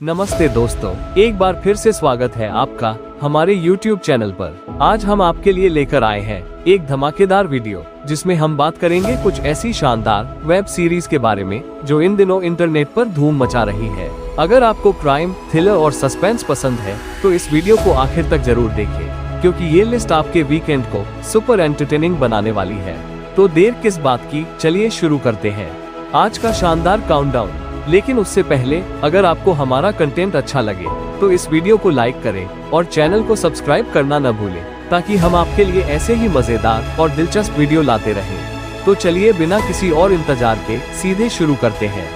नमस्ते दोस्तों, एक बार फिर से स्वागत है आपका हमारे YouTube चैनल पर। आज हम आपके लिए लेकर आए हैं एक धमाकेदार वीडियो, जिसमें हम बात करेंगे कुछ ऐसी शानदार वेब सीरीज के बारे में जो इन दिनों इंटरनेट पर धूम मचा रही है। अगर आपको क्राइम, थ्रिलर और सस्पेंस पसंद है तो इस वीडियो को आखिर तक जरूर देखें, क्योंकि ये लिस्ट आपके वीकेंड को सुपर एंटरटेनिंग बनाने वाली है। तो देर किस बात की, चलिए शुरू करते हैं आज का शानदार काउंटडाउन। लेकिन उससे पहले अगर आपको हमारा कंटेंट अच्छा लगे तो इस वीडियो को लाइक करें और चैनल को सब्सक्राइब करना न भूलें, ताकि हम आपके लिए ऐसे ही मजेदार और दिलचस्प वीडियो लाते रहें। तो चलिए बिना किसी और इंतजार के सीधे शुरू करते हैं।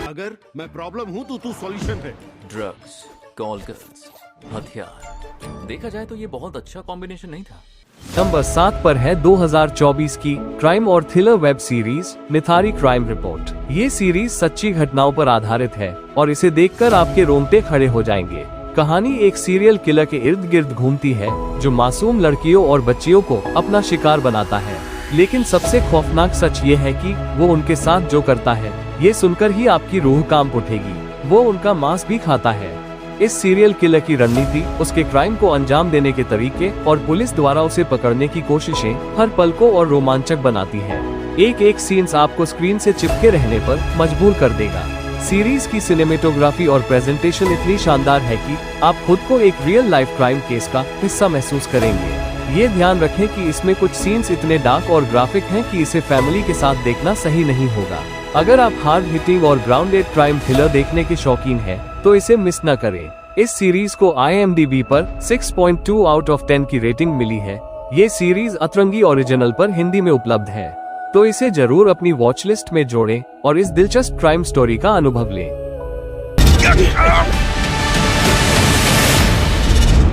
अगर मैं प्रॉब्लम हूँ तो तू सॉल्यूशन है। ड्रग्स, कॉल गर्ल्स, हथियार। देखा जाए तो ये बहुत अच्छा कॉम्बिनेशन नहीं था। नंबर 7 पर है 2024 की क्राइम और thriller web series Nithari crime report. ये सीरीज सच्ची घटनाओं पर आधारित है और इसे देखकर आपके रोंगटे खड़े हो जाएंगे। कहानी एक सीरियल किलर के इर्द गिर्द घूमती है जो मासूम लड़कियों और बच्चियों को अपना शिकार बनाता है। लेकिन सबसे खौफनाक सच ये है कि वो उनके साथ जो करता है, ये सुनकर ही आपकी रूह कांप उठेगी। वो उनका मांस भी खाता है। इस सीरियल किलर की रणनीति, उसके क्राइम को अंजाम देने के तरीके और पुलिस द्वारा उसे पकड़ने की कोशिशें हर पल को और रोमांचक बनाती हैं। एक एक सीन्स आपको स्क्रीन से चिपके रहने पर मजबूर कर देगा। सीरीज की सिनेमेटोग्राफी और प्रेजेंटेशन इतनी शानदार है कि आप खुद को एक रियल लाइफ क्राइम केस का हिस्सा महसूस करेंगे। ये ध्यान रखें कि इसमें कुछ सीन्स इतने डार्क और ग्राफिक हैं कि इसे फैमिली के साथ देखना सही नहीं होगा। अगर आप हार्ड हिटिंग और ग्राउंडेड क्राइम थ्रिलर देखने के शौकीन हैं, तो इसे मिस न करें। इस सीरीज को IMDb पर 6.2 आउट ऑफ 10 की रेटिंग मिली है। ये सीरीज अतरंगी ओरिजिनल पर हिंदी में उपलब्ध है, तो इसे जरूर अपनी वॉच लिस्ट में जोड़ें और इस दिलचस्प क्राइम स्टोरी का अनुभव लें।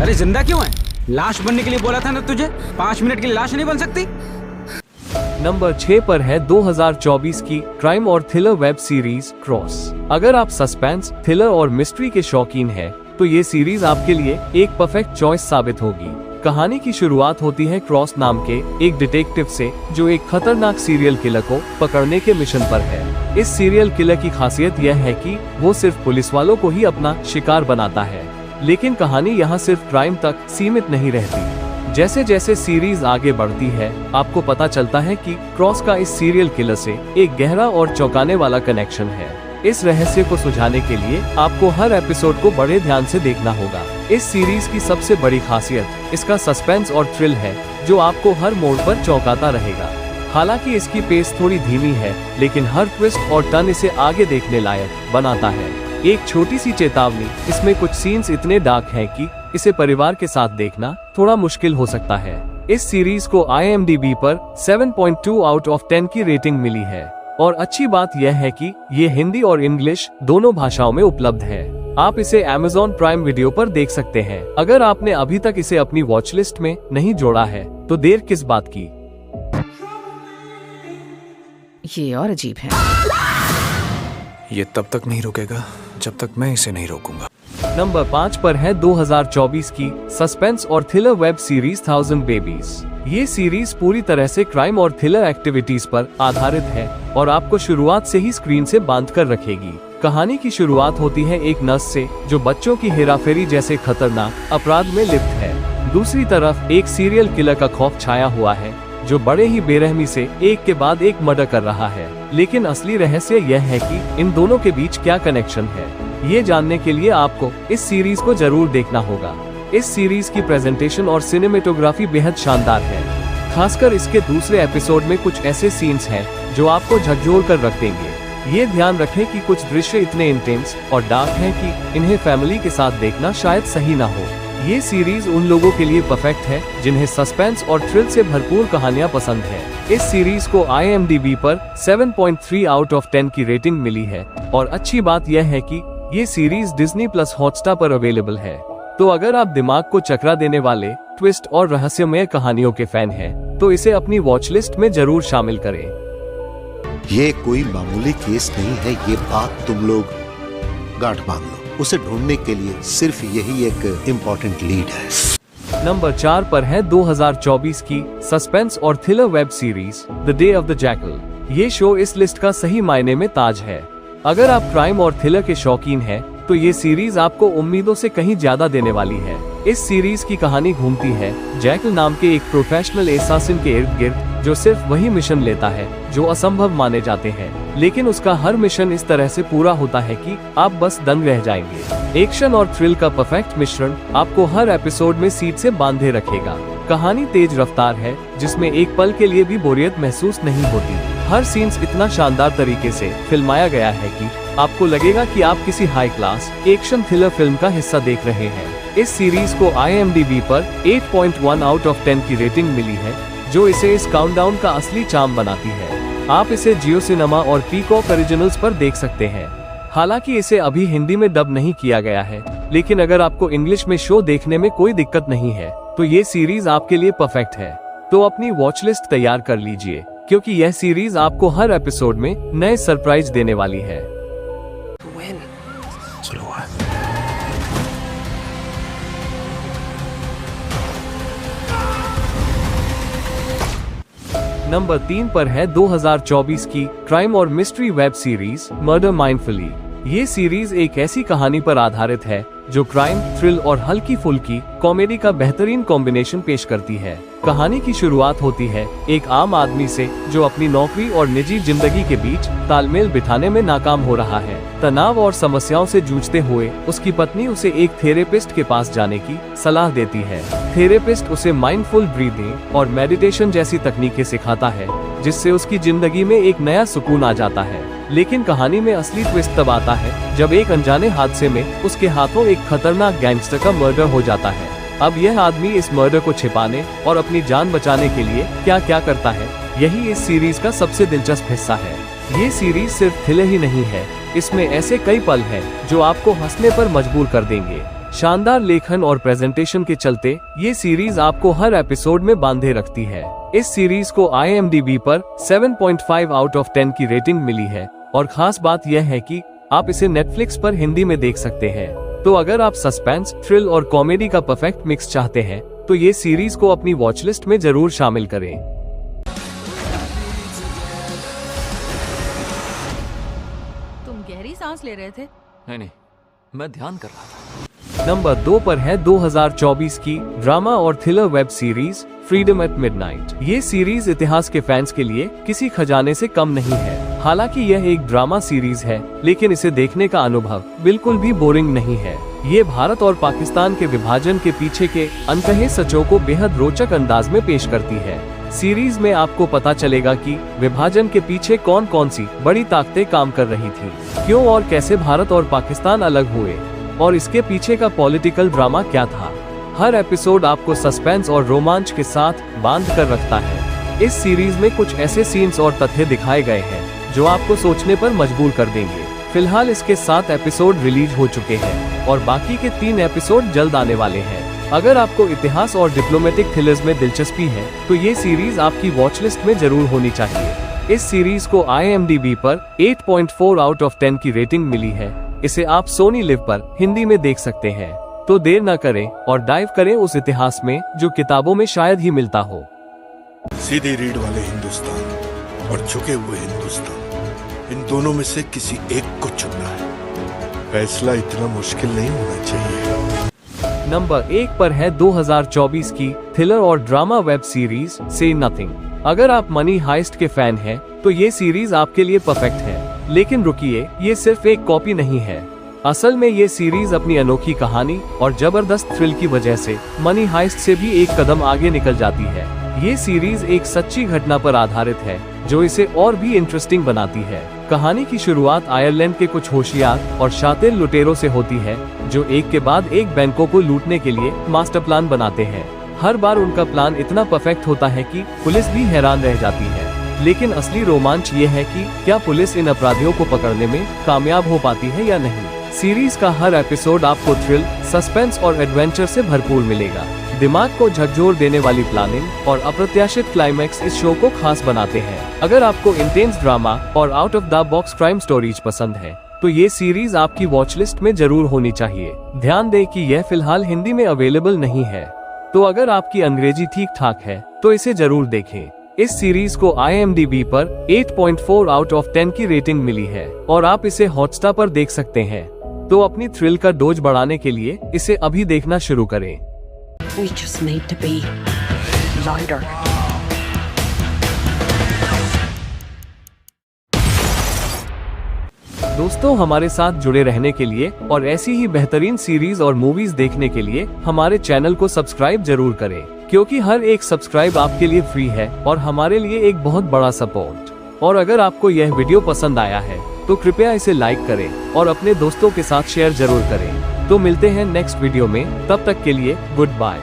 अरे जिंदा क्यों है? लाश बनने के लिए बोला था ना तुझे? 5 मिनट के लिए लाश नहीं बन सकती? नंबर 6 पर है 2024 की क्राइम और थ्रिलर वेब सीरीज क्रॉस। अगर आप सस्पेंस, थ्रिलर और मिस्ट्री के शौकीन हैं, तो ये सीरीज आपके लिए एक परफेक्ट चॉइस साबित होगी। कहानी की शुरुआत होती है क्रॉस नाम के एक डिटेक्टिव से, जो एक खतरनाक सीरियल किलर को पकड़ने के मिशन पर है। इस सीरियल किलर की खासियत यह है कि वो सिर्फ पुलिस वालों को ही अपना शिकार बनाता है। लेकिन कहानी यहाँ सिर्फ क्राइम तक सीमित नहीं रहती। जैसे जैसे सीरीज आगे बढ़ती है, आपको पता चलता है कि क्रॉस का इस सीरियल किलर से एक गहरा और चौंकाने वाला कनेक्शन है। इस रहस्य को सुलझाने के लिए आपको हर एपिसोड को बड़े ध्यान से देखना होगा। इस सीरीज की सबसे बड़ी खासियत इसका सस्पेंस और थ्रिल है, जो आपको हर मोड़ पर चौंकाता रहेगा। हालांकि इसकी पेस थोड़ी धीमी है, लेकिन हर ट्विस्ट और टर्न इसे आगे देखने लायक बनाता है। एक छोटी सी चेतावनी, इसमें कुछ सीन्स इतने डार्क हैं कि इसे परिवार के साथ देखना थोड़ा मुश्किल हो सकता है। इस सीरीज को IMDb पर 7.2 आउट ऑफ 10 की रेटिंग मिली है और अच्छी बात यह है कि ये हिंदी और इंग्लिश दोनों भाषाओं में उपलब्ध है। आप इसे Amazon प्राइम वीडियो पर देख सकते हैं। अगर आपने अभी तक इसे अपनी वॉच लिस्ट में नहीं जोड़ा है, तो देर किस बात की। ये और अजीब है। ये तब तक नहीं रुकेगा जब तक मैं इसे नहीं रोकूंगा। नंबर 5 पर है 2024 की सस्पेंस और थ्रिलर वेब सीरीज 1000 बेबीज। ये सीरीज पूरी तरह से क्राइम और थ्रिलर एक्टिविटीज पर आधारित है और आपको शुरुआत से ही स्क्रीन से बांध कर रखेगी। कहानी की शुरुआत होती है एक नर्स से, जो बच्चों की हेराफेरी जैसे खतरनाक अपराध में लिप्त है। दूसरी तरफ एक सीरियल किलर का खौफ छाया हुआ है, जो बड़े ही बेरहमी से एक के बाद एक मर्डर कर रहा है। लेकिन असली रहस्य यह है कि इन दोनों के बीच क्या कनेक्शन है। ये जानने के लिए आपको इस सीरीज को जरूर देखना होगा। इस सीरीज की प्रेजेंटेशन और सिनेमेटोग्राफी बेहद शानदार है। खासकर इसके दूसरे एपिसोड में कुछ ऐसे सीन्स हैं जो आपको झकझोर कर रख देंगे। ये ध्यान रखें कि कुछ दृश्य इतने इंटेंस और डार्क हैं कि इन्हें फैमिली के साथ देखना शायद सही ना हो। ये सीरीज उन लोगों के लिए परफेक्ट है जिन्हें सस्पेंस और थ्रिल से भरपूर कहानियां पसंद है। इस सीरीज को IMDb पर 7.3 आउट ऑफ 10 की रेटिंग मिली है और अच्छी बात यह है कि ये सीरीज Disney+ हॉटस्टार पर अवेलेबल है। तो अगर आप दिमाग को चकरा देने वाले ट्विस्ट और रहस्यमय कहानियों के फैन हैं, तो इसे अपनी वॉच लिस्ट में जरूर शामिल करें। ये कोई मामूली केस नहीं है, ये बात तुम लोग गांठ बांध लो। उसे ढूंढने के लिए सिर्फ यही एक इम्पोर्टेंट लीड है। नंबर 4 पर है 2024 की सस्पेंस और thriller web series the day of the jackal. ये शो इस लिस्ट का सही मायने में ताज है। अगर आप क्राइम और थ्रिलर के शौकीन हैं, तो ये सीरीज आपको उम्मीदों से कहीं ज्यादा देने वाली है। इस सीरीज की कहानी घूमती है जैकल नाम के एक प्रोफेशनल एसासिन के इर्द गिर्द, जो सिर्फ वही मिशन लेता है जो असंभव माने जाते हैं, लेकिन उसका हर मिशन इस तरह से पूरा होता है कि आप बस दंग रह जाएंगे। एक्शन और थ्रिल का परफेक्ट मिश्रण आपको हर एपिसोड में सीट से बांधे रखेगा। कहानी तेज रफ्तार है, जिसमें एक पल के लिए भी बोरियत महसूस नहीं होती। हर सीन्स इतना शानदार तरीके से फिल्माया गया है कि आपको लगेगा कि आप किसी high class action thriller film का हिस्सा देख रहे हैं। इस सीरीज को IMDb पर 8.1 आउट ऑफ 10 की रेटिंग मिली है, जो इसे इस काउंटडाउन का असली चार्म बनाती है। आप इसे जियो सिनेमा और पीकॉक ओरिजिनल्स पर देख सकते हैं। हालांकि इसे अभी हिंदी में डब नहीं किया गया है, लेकिन अगर आपको इंग्लिश में शो देखने में कोई दिक्कत नहीं है तो ये सीरीज आपके लिए परफेक्ट है। तो अपनी वॉच लिस्ट तैयार कर लीजिए, क्योंकि यह सीरीज आपको हर एपिसोड में नए सरप्राइज देने वाली है। नंबर 3 पर है 2024 की क्राइम और mystery web series murder mindfully. ये सीरीज एक ऐसी कहानी पर आधारित है जो क्राइम, थ्रिल और हल्की फुल्की कॉमेडी का बेहतरीन कॉम्बिनेशन पेश करती है। कहानी की शुरुआत होती है एक आम आदमी से जो अपनी नौकरी और निजी जिंदगी के बीच तालमेल बिठाने में नाकाम हो रहा है। तनाव और समस्याओं से जूझते हुए उसकी पत्नी उसे एक थेरेपिस्ट के पास जाने की सलाह देती है। थेरेपिस्ट उसे माइंडफुल ब्रीदिंग और मेडिटेशन जैसी तकनीकें सिखाता है, जिससे उसकी जिंदगी में एक नया सुकून आ जाता है। लेकिन कहानी में असली ट्विस्ट तब आता है जब एक अनजाने हादसे में उसके हाथों एक खतरनाक गैंगस्टर का मर्डर हो जाता है। अब यह आदमी इस मर्डर को छिपाने और अपनी जान बचाने के लिए क्या क्या करता है, यही इस सीरीज का सबसे दिलचस्प हिस्सा है। ये सीरीज सिर्फ थ्रिलर ही नहीं है, इसमें ऐसे कई पल हैं जो आपको हंसने पर मजबूर कर देंगे। शानदार लेखन और प्रेजेंटेशन के चलते ये सीरीज आपको हर एपिसोड में बांधे रखती है। इस सीरीज को IMDb पर 7.5 आउट ऑफ 10 की रेटिंग मिली है, और खास बात यह है कि आप इसे नेटफ्लिक्स पर हिंदी में देख सकते हैं। तो अगर आप सस्पेंस, थ्रिल और कॉमेडी का परफेक्ट मिक्स चाहते हैं तो ये सीरीज को अपनी वॉच लिस्ट में जरूर शामिल करें। तुम गहरी सांस ले रहे थे? नहीं, मैं ध्यान कर रहा था। नंबर 2 पर है 2024 की ड्रामा और thriller web series freedom at midnight. ये सीरीज इतिहास के फैंस के लिए किसी खजाने से कम नहीं है। हालांकि यह एक ड्रामा सीरीज है, लेकिन इसे देखने का अनुभव बिल्कुल भी बोरिंग नहीं है। ये भारत और पाकिस्तान के विभाजन के पीछे के अनकहे सचों को बेहद रोचक अंदाज में पेश करती है। सीरीज में आपको पता चलेगा कि विभाजन के पीछे कौन कौन सी बड़ी ताकतें काम कर रही थी, क्यों और कैसे भारत और पाकिस्तान अलग हुए, और इसके पीछे का पॉलिटिकल ड्रामा क्या था। हर एपिसोड आपको सस्पेंस और रोमांच के साथ बांध कर रखता है। इस सीरीज में कुछ ऐसे सीन्स और तथ्य दिखाए गए हैं जो आपको सोचने पर मजबूर कर देंगे। फिलहाल इसके 7 एपिसोड रिलीज हो चुके हैं और बाकी के 3 एपिसोड जल्द आने वाले हैं। अगर आपको इतिहास और डिप्लोमेटिक थ्रिलर्स में दिलचस्पी है तो ये सीरीज आपकी वॉच लिस्ट में जरूर होनी चाहिए। इस सीरीज को IMDb पर 8.4 आउट ऑफ 10 की रेटिंग मिली है। इसे आप सोनी लिव पर हिंदी में देख सकते हैं। तो देर न करें और डाइव करें उस इतिहास में जो किताबों में शायद ही मिलता हो। सीधी रीढ़ वाले हिंदुस्तान और झुके हुए हिंदुस्तान, इन दोनों में से किसी एक को चुनना है। फैसला इतना मुश्किल नहीं होना चाहिए। नंबर 1 पर है 2024 की थ्रिलर और ड्रामा वेब सीरीज से नथिंग। अगर आप मनी हाइस्ट के फैन हैं, तो ये सीरीज आपके लिए परफेक्ट है। लेकिन रुकिए, ये सिर्फ एक कॉपी नहीं है। असल में ये सीरीज अपनी अनोखी कहानी और जबरदस्त थ्रिल की वजह से मनी हाइस्ट से भी एक कदम आगे निकल जाती है। ये सीरीज एक सच्ची घटना पर आधारित है जो इसे और भी इंटरेस्टिंग बनाती है। कहानी की शुरुआत आयरलैंड के कुछ होशियार और शातिर लुटेरों से होती है जो एक के बाद एक बैंकों को लूटने के लिए मास्टर प्लान बनाते हैं। हर बार उनका प्लान इतना परफेक्ट होता है कि पुलिस भी हैरान रह जाती है। लेकिन असली रोमांच ये है कि क्या पुलिस इन अपराधियों को पकड़ने में कामयाब हो पाती है या नहीं। सीरीज का हर एपिसोड आपको थ्रिल, सस्पेंस और एडवेंचर से भरपूर मिलेगा। दिमाग को झकझोर देने वाली प्लानिंग और अप्रत्याशित क्लाइमैक्स इस शो को खास बनाते हैं। अगर आपको इंटेंस ड्रामा और out of the box crime stories पसंद है तो ये सीरीज आपकी वॉच लिस्ट में जरूर होनी चाहिए। ध्यान दें कि यह फिलहाल हिंदी में अवेलेबल नहीं है, तो अगर आपकी अंग्रेजी ठीक ठाक है तो इसे जरूर देखें। इस सीरीज को IMDb पर 8.4 आउट ऑफ 10 की रेटिंग मिली है और आप इसे हॉटस्टार पर देख सकते हैं। तो अपनी थ्रिल का डोज बढ़ाने के लिए इसे अभी देखना शुरू करें। We just need to be louder. दोस्तों, हमारे साथ जुड़े रहने के लिए और ऐसी ही बेहतरीन सीरीज और मूवीज देखने के लिए हमारे चैनल को सब्सक्राइब जरूर करें, क्योंकि हर एक सब्सक्राइब आपके लिए फ्री है और हमारे लिए एक बहुत बड़ा सपोर्ट। और अगर आपको यह वीडियो पसंद आया है तो कृपया इसे लाइक करें और अपने दोस्तों के साथ शेयर जरूर करें। तो मिलते हैं नेक्स्ट वीडियो में, तब तक के लिए गुड बाय।